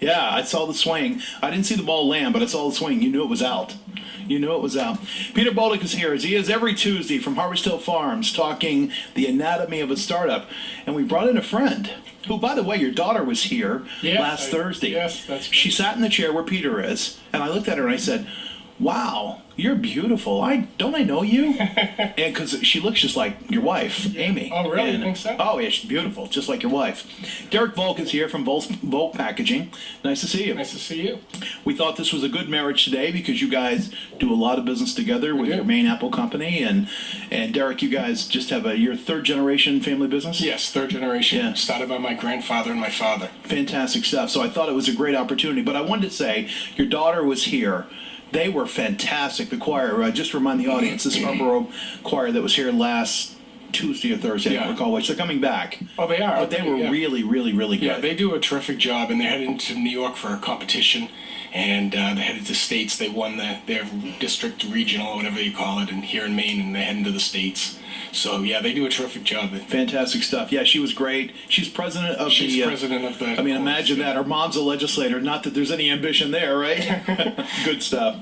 Yeah, I saw the swing. I didn't see the ball land, but I saw the swing. You knew it was out. You knew it was out. Peter Bolduc is here, as he is every Tuesday from Harvest Hill Farms, talking the anatomy of a startup. And we brought in a friend who, by the way, your daughter was here last Thursday. Yes, that's good. She sat in the chair where Peter is, and I looked at her and I said, "Wow, you're beautiful. Don't I know you?" And because she looks just like your wife, Amy. Oh, really? And, You think so? Oh, yeah, she's beautiful, just like your wife. Derek Volk is here from Volk Packaging. Nice to see you. Nice to see you. We thought this was a good marriage today because you guys do a lot of business together with your Maine Apple Company, and Derek, you guys just have your third generation family business. Yes, third generation. Yeah. Started by my grandfather and my father. Fantastic stuff. So I thought it was a great opportunity. But I wanted to say, your daughter was here. They were fantastic. The choir, just to remind the audience, the Scarborough choir that was here last Tuesday or Thursday, I don't recall which. They're coming back. Oh, they are. But they were really, really, really good. Yeah, they do a terrific job, and they're headed to New York for a competition, and they're headed to States. They won their district, regional, or whatever you call it, and here in Maine, and they're heading to the States. So, yeah, they do a terrific job. Fantastic stuff. Yeah, she was great. She's president of She's president of the... I mean, imagine that. Her mom's a legislator. Not that there's any ambition there, right? Good stuff.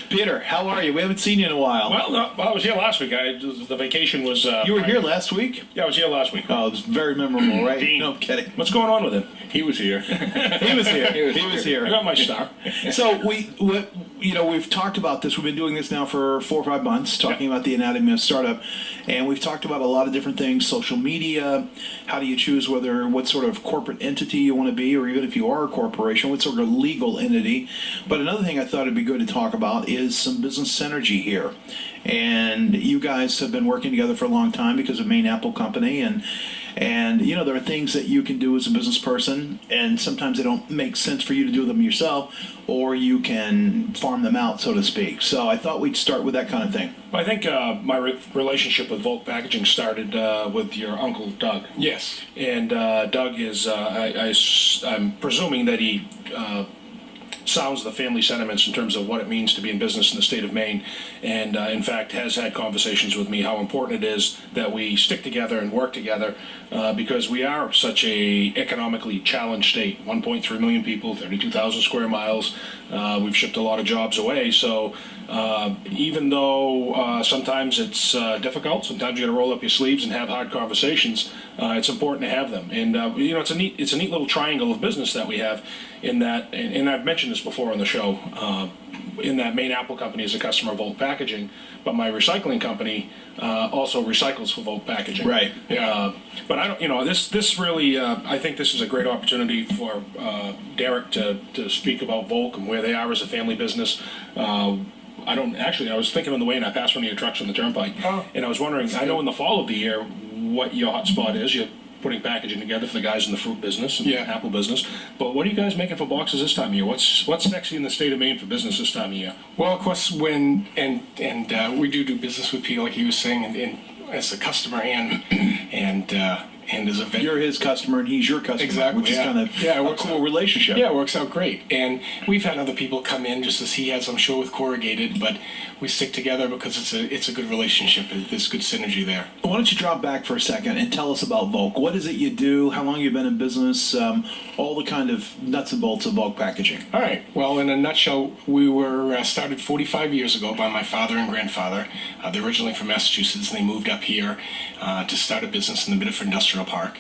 Peter, how are you? We haven't seen you in a while. Well, no, I was here last week. The vacation was... You were here last week? Yeah, I was here last week. Oh, it was very memorable, right? Dean. No, I'm kidding. What's going on with him? He was here. He was here. He was I here. got my star. So we've talked about this. We've been doing this now for 4 or 5 months, talking about the anatomy of startup, and we've talked about a lot of different things: social media. How do you choose what sort of corporate entity you want to be, or even if you are a corporation, what sort of legal entity? But another thing I thought it'd be good to talk about is some business synergy here. And you guys have been working together for a long time because of Maine Apple Company, and there are things that you can do as a business person, and sometimes they don't make sense for you to do them yourself, or you can farm them out, so to speak. So I thought we'd start with that kind of thing. Well, I think my relationship with Volk Packaging started with your uncle, Doug. Yes. And Doug is, I'm presuming that he sounds the family sentiments in terms of what it means to be in business in the state of Maine, and in fact has had conversations with me how important it is that we stick together and work together because we are such a economically challenged state. 1.3 million people, 32,000 square miles. We've shipped a lot of jobs away, so even though sometimes it's difficult, sometimes you got to roll up your sleeves and have hard conversations. It's important to have them, and it's a neat little triangle of business that we have. In that, and I've mentioned this before on the show, in that Maine Apple Company is a customer of Volk Packaging, but my recycling company also recycles for Volk Packaging. Right. But I don't, this really, I think this is a great opportunity for Derek to speak about Volk and where they are as a family business. I was thinking on the way, and I passed one of your trucks on the turnpike, and I was wondering, I know in the fall of the year what your hot spot is. You're putting packaging together for the guys in the fruit business and apple business. But what are you guys making for boxes this time of year? What's sexy in the state of Maine for business this time of year? Well, of course, we do business with people, like he was saying, and as a customer and as a vendor. You're his customer and he's your customer, Exactly, which is kind of a cool relationship. Yeah, it works out great. And we've had other people come in, just as he has, I'm sure, with corrugated, but we stick together because it's a good relationship. There's good synergy there. Why don't you drop back for a second and tell us about Volk? What is it you do? How long you've been in business? All the kind of nuts and bolts of Volk Packaging. All right. Well, in a nutshell, we were started 45 years ago by my father and grandfather. They're originally from Massachusetts, and they moved up here to start a business in the Biddeford Industrial Park.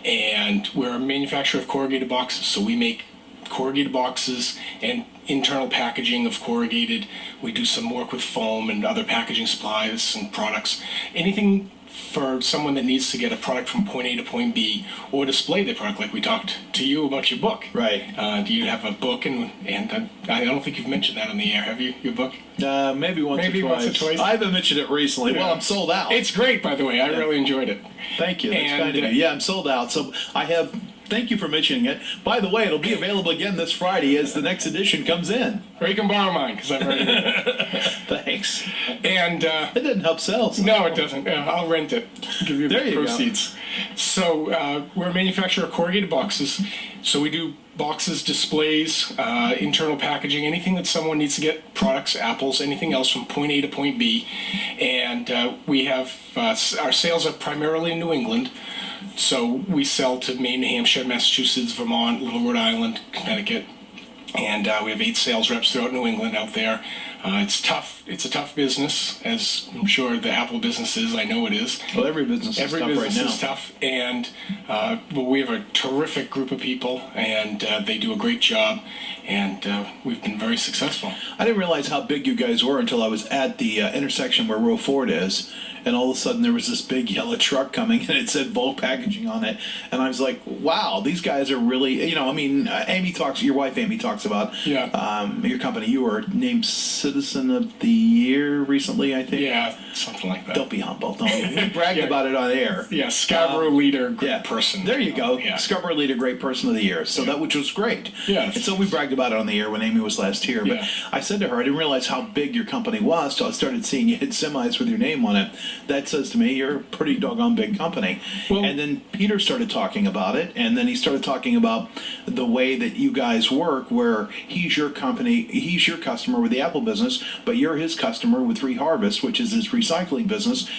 And we're a manufacturer of corrugated boxes, so we make corrugated boxes and internal packaging of corrugated. We do some work with foam and other packaging supplies and products. Anything for someone that needs to get a product from point A to point B or display their product, like we talked to you about your book. Right. Do you have a book? And I don't think you've mentioned that on the air, have you, your book? Maybe once or twice. I haven't mentioned it recently. Yeah. Well, I'm sold out. It's great, by the way. I really enjoyed it. Thank you. That's kind of you. Yeah, I'm sold out. So I have... Thank you for mentioning it. By the way, it'll be available again this Friday as the next edition comes in. Or you can borrow mine, because I've read it. Thanks. And it doesn't help sales. No, it doesn't. I'll rent it. Give you the proceeds. So we're a manufacturer of corrugated boxes. So we do boxes, displays, internal packaging, anything that someone needs to get products, apples, anything else from point A to point B. And we have our sales are primarily in New England. So we sell to Maine, New Hampshire, Massachusetts, Vermont, Little Rhode Island, Connecticut, and we have 8 sales reps throughout New England out there. It's tough. It's a tough business, as I'm sure the Apple business is. I know it is. Well, every business is tough right now. Every business is tough, and but we have a terrific group of people, and they do a great job, and we've been very successful. I didn't realize how big you guys were until I was at the intersection where Row Ford is, and all of a sudden there was this big yellow truck coming, and it said Volk Packaging on it, and I was like, wow, these guys are really, I mean, Amy talks, your wife Amy talks about your company. You were named Citizen of the Year recently, I think. Yeah, something like that. Don't be humble. Don't be. We bragged about it on air. Yeah, Scarborough Leader, great person. There you go. Yeah. Scarborough Leader, Great Person of the Year. So that, which was great. Yeah. And so we bragged about it on the air when Amy was last here. But I said to her, I didn't realize how big your company was till I started seeing you hit semis with your name on it. That says to me, you're a pretty doggone big company. Well, and then Peter started talking about it, and then he started talking about the way that you guys work, where he's your company, he's your customer with the Apple business, but you're his customer with Reharvest, which is his recycling business.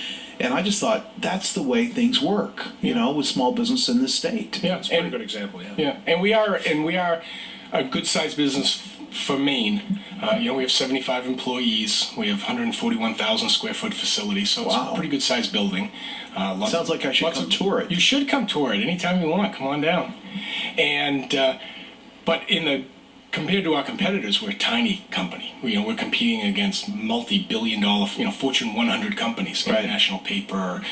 And I just thought that's the way things work, with small business in this state. Yeah, It's a pretty good example, yeah. Yeah, and we are a good-sized business for Maine. We have 75 employees. We have 141,000 square foot facility, so it's a pretty good-sized building. Sounds like I should come tour it. You should come tour it anytime you want. Come on down. And but compared to our competitors, we're a tiny company. We're competing against multi-billion-dollar, Fortune 100 companies, International Paper,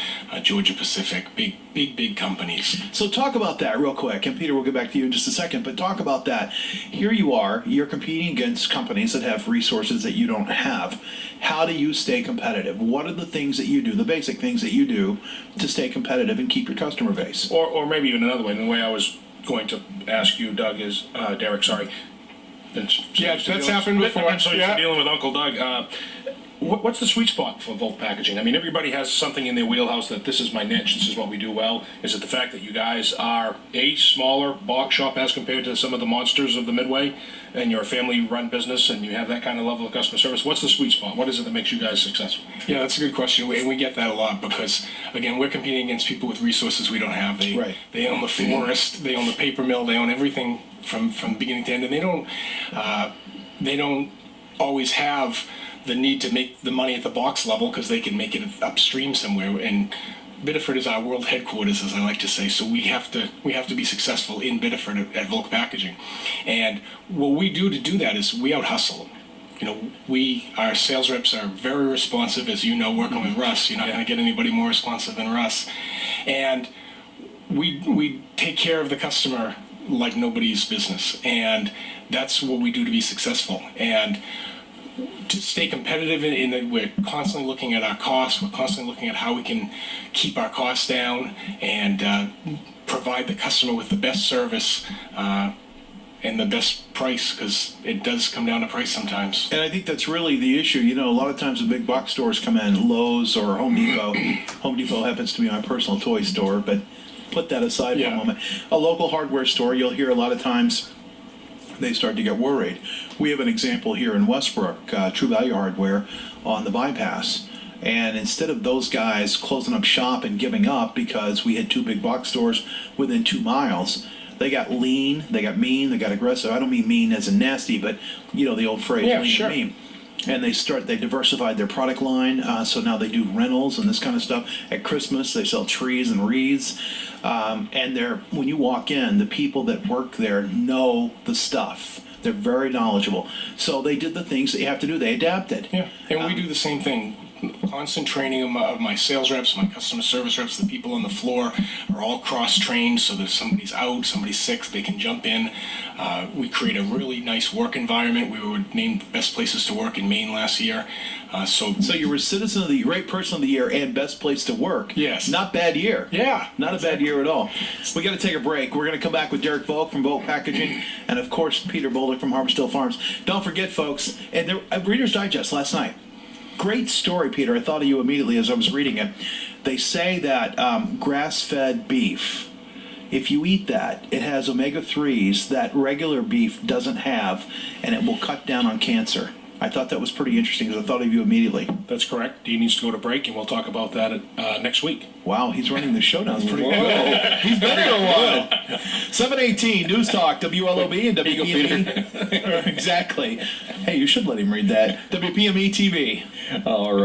Georgia Pacific, big companies. So talk about that real quick, and Peter, we'll get back to you in just a second, but talk about that. Here you are, you're competing against companies that have resources that you don't have. How do you stay competitive? What are the things that you do, the basic things that you do to stay competitive and keep your customer base? Or maybe even another way, the way I was going to ask you, Doug, is, Derek, sorry. That's happened before. So you're dealing with Uncle Doug. What's the sweet spot for Volk Packaging? I mean, everybody has something in their wheelhouse that this is my niche, this is what we do well. Is it the fact that you guys are a smaller box shop as compared to some of the monsters of the Midway, and you're a family-run business and you have that kind of level of customer service? What's the sweet spot? What is it that makes you guys successful? Yeah, that's a good question, and we get that a lot because, again, we're competing against people with resources we don't have. They own the forest, they own the paper mill, they own everything from beginning to end, and they don't always have the need to make the money at the box level because they can make it upstream somewhere. And Biddeford is our world headquarters, as I like to say. So we have to be successful in Biddeford at Volk Packaging. And what we do to do that is we out hustle them. Our sales reps are very responsive, as you know, working with Russ. You're not going to get anybody more responsive than Russ. And we take care of the customer like nobody's business. And that's what we do to be successful. And to stay competitive in that, we're constantly looking at our costs. We're constantly looking at how we can keep our costs down and provide the customer with the best service and the best price, because it does come down to price sometimes. And I think that's really the issue. A lot of times the big box stores come in, Lowe's or Home Depot. Home Depot happens to be my personal toy store, but put that aside for a moment. A local hardware store, you'll hear a lot of times they start to get worried. We have an example here in Westbrook, True Value Hardware on the bypass. And instead of those guys closing up shop and giving up because we had 2 big box stores within 2 miles, they got lean, they got mean, they got aggressive. I don't mean mean as in nasty, but the old phrase, lean and mean. And they diversified their product line, so now they do rentals and this kind of stuff. At Christmas, they sell trees and wreaths. And when you walk in, the people that work there know the stuff. They're very knowledgeable. So they did the things that you have to do. They adapted. Yeah, and we do the same thing. Constant training of my sales reps, my customer service reps, the people on the floor are all cross-trained, so that if somebody's out, somebody's sick, they can jump in. We create a really nice work environment. We were named Best Places to Work in Maine last year. So you were Citizen of the Great Person of the Year and Best Place to Work. Yes. Not bad year. Yeah. Not a bad year at all. We got to take a break. We're going to come back with Derek Volk from Volk Packaging and, of course, Peter Bolduc from Harvest Hill Farms. Don't forget, folks, and Reader's Digest last night. Great story, Peter. I thought of you immediately as I was reading it. They say that grass-fed beef, if you eat that, it has omega-3s that regular beef doesn't have, and it will cut down on cancer. I thought that was pretty interesting because I thought of you immediately. That's correct. He needs to go to break, and we'll talk about that next week. Wow, he's running the show now. It's pretty good. He's been here a while. 718 News Talk, WLOB and WPME. Exactly. Hey, you should let him read that. WPME TV. All right.